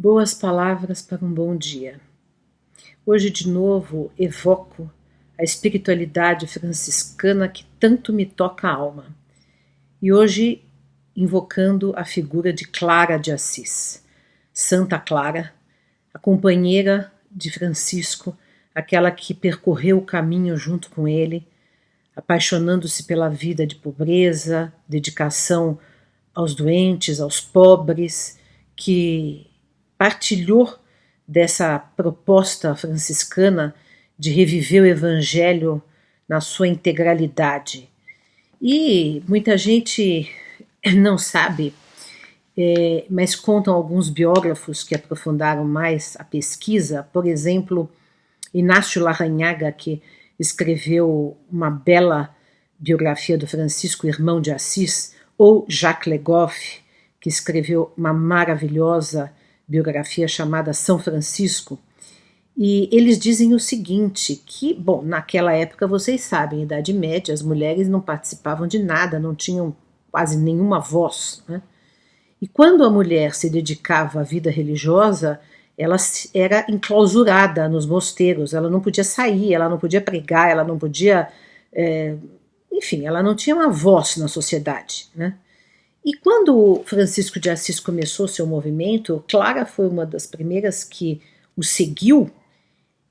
Boas palavras para um bom dia. Hoje de novo evoco a espiritualidade franciscana que tanto me toca a alma. E hoje invocando a figura de Clara de Assis. Santa Clara, a companheira de Francisco, aquela que percorreu o caminho junto com ele, apaixonando-se pela vida de pobreza, dedicação aos doentes, aos pobres, que partilhou dessa proposta franciscana de reviver o Evangelho na sua integralidade. E muita gente não sabe, mas contam alguns biógrafos que aprofundaram mais a pesquisa, por exemplo, Inácio Larrañaga, que escreveu uma bela biografia do Francisco, irmão de Assis, ou Jacques Le Goff, que escreveu uma maravilhosa biografia chamada São Francisco, e eles dizem o seguinte, que, bom, naquela época vocês sabem, na Idade Média, as mulheres não participavam de nada, não tinham quase nenhuma voz, né? E quando a mulher se dedicava à vida religiosa, ela era enclausurada nos mosteiros, ela não podia sair, ela não podia pregar, ela não podia, enfim, ela não tinha uma voz na sociedade, né? E quando Francisco de Assis começou seu movimento, Clara foi uma das primeiras que o seguiu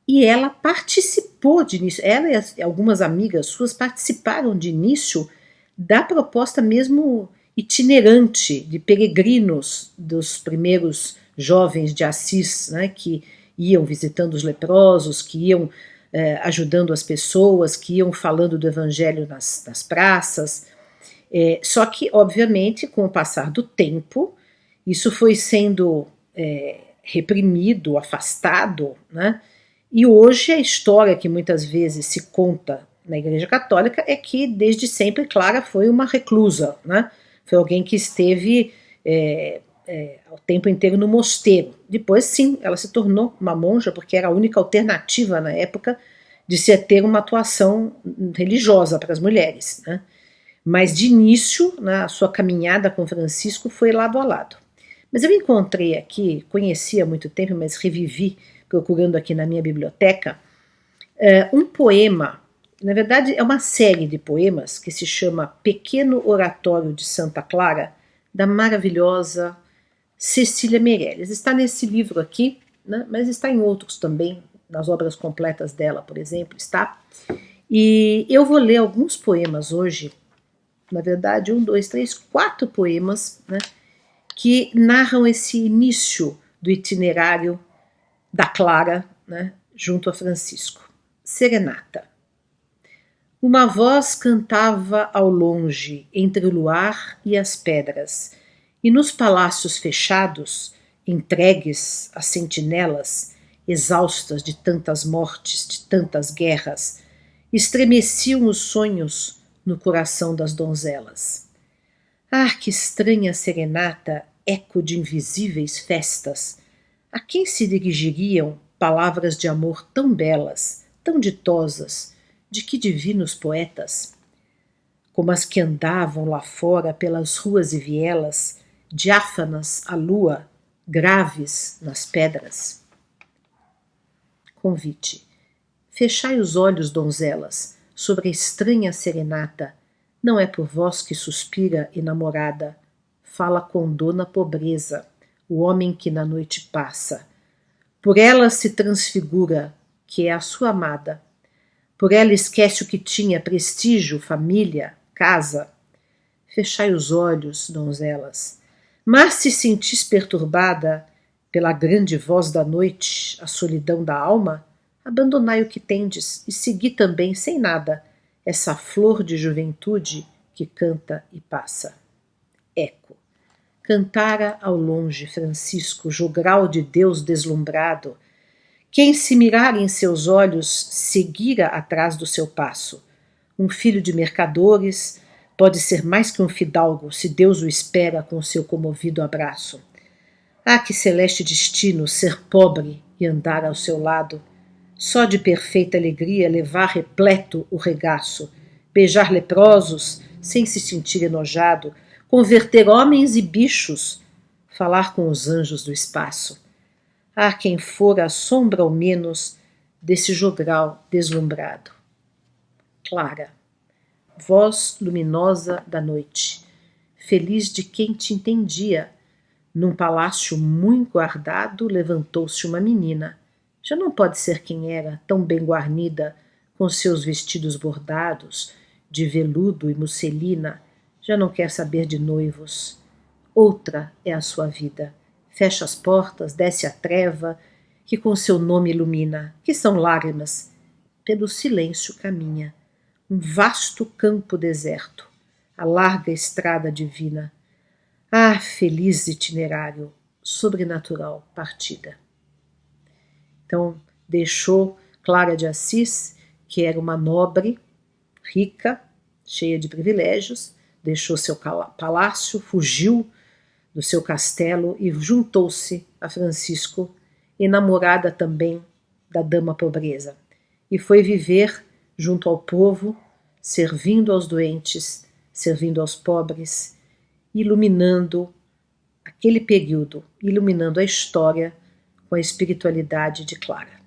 e ela participou de início, ela e algumas amigas suas participaram de início da proposta mesmo itinerante de peregrinos dos primeiros jovens de Assis, né, que iam visitando os leprosos, que iam ajudando as pessoas, que iam falando do evangelho nas praças. Só que, obviamente, com o passar do tempo, isso foi sendo reprimido, afastado, né? E hoje a história que muitas vezes se conta na Igreja Católica é que, desde sempre, Clara foi uma reclusa, né? Foi alguém que esteve o tempo inteiro no mosteiro. Depois, sim, ela se tornou uma monja, porque era a única alternativa na época de se ter uma atuação religiosa para as mulheres, né? Mas de início, né, a sua caminhada com Francisco foi lado a lado. Mas eu encontrei aqui, conheci há muito tempo, mas revivi procurando aqui na minha biblioteca, um poema, na verdade é uma série de poemas que se chama Pequeno Oratório de Santa Clara, da maravilhosa Cecília Meirelles. Está nesse livro aqui, né, mas está em outros também, nas obras completas dela, por exemplo, está. E eu vou ler alguns poemas hoje, na verdade, 4 poemas, né, que narram esse início do itinerário da Clara, né, junto a Francisco. Serenata. Uma voz cantava ao longe, entre o luar e as pedras, e nos palácios fechados, entregues às sentinelas, exaustas de tantas mortes, de tantas guerras, estremeciam os sonhos no coração das donzelas. Ah, que estranha serenata, eco de invisíveis festas! A quem se dirigiriam palavras de amor tão belas, tão ditosas, de que divinos poetas? Como as que andavam lá fora pelas ruas e vielas, diáfanas à lua, graves nas pedras. Convite. Fechai os olhos, donzelas, sobre a estranha serenata, não é por vós que suspira, enamorada, fala com dona pobreza, o homem que na noite passa. Por ela se transfigura, que é a sua amada. Por ela esquece o que tinha, prestígio, família, casa. Fechai os olhos, donzelas. Mas se sentis perturbada pela grande voz da noite, a solidão da alma, abandonai o que tendes e segui também, sem nada, essa flor de juventude que canta e passa. Eco. Cantara ao longe Francisco, jogral de Deus deslumbrado. Quem se mirar em seus olhos, seguira atrás do seu passo. Um filho de mercadores pode ser mais que um fidalgo, se Deus o espera com seu comovido abraço. Ah, que celeste destino ser pobre e andar ao seu lado! Só de perfeita alegria levar repleto o regaço, beijar leprosos sem se sentir enojado, converter homens e bichos, falar com os anjos do espaço. Há quem for a sombra ao menos desse jogral deslumbrado. Clara, voz luminosa da noite, feliz de quem te entendia. Num palácio muito guardado levantou-se uma menina. Já não pode ser quem era, tão bem guarnida, com seus vestidos bordados, de veludo e musselina. Já não quer saber de noivos. Outra é a sua vida. Fecha as portas, desce a treva, que com seu nome ilumina, que são lágrimas. Pelo silêncio caminha. Um vasto campo deserto, a larga estrada divina. Ah, feliz itinerário, sobrenatural partida. Então, deixou Clara de Assis, que era uma nobre, rica, cheia de privilégios, deixou seu palácio, fugiu do seu castelo e juntou-se a Francisco, enamorada também da dama pobreza, e foi viver junto ao povo, servindo aos doentes, servindo aos pobres, iluminando aquele período, iluminando a história com a espiritualidade de Clara.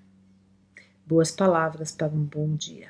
Boas palavras para um bom dia.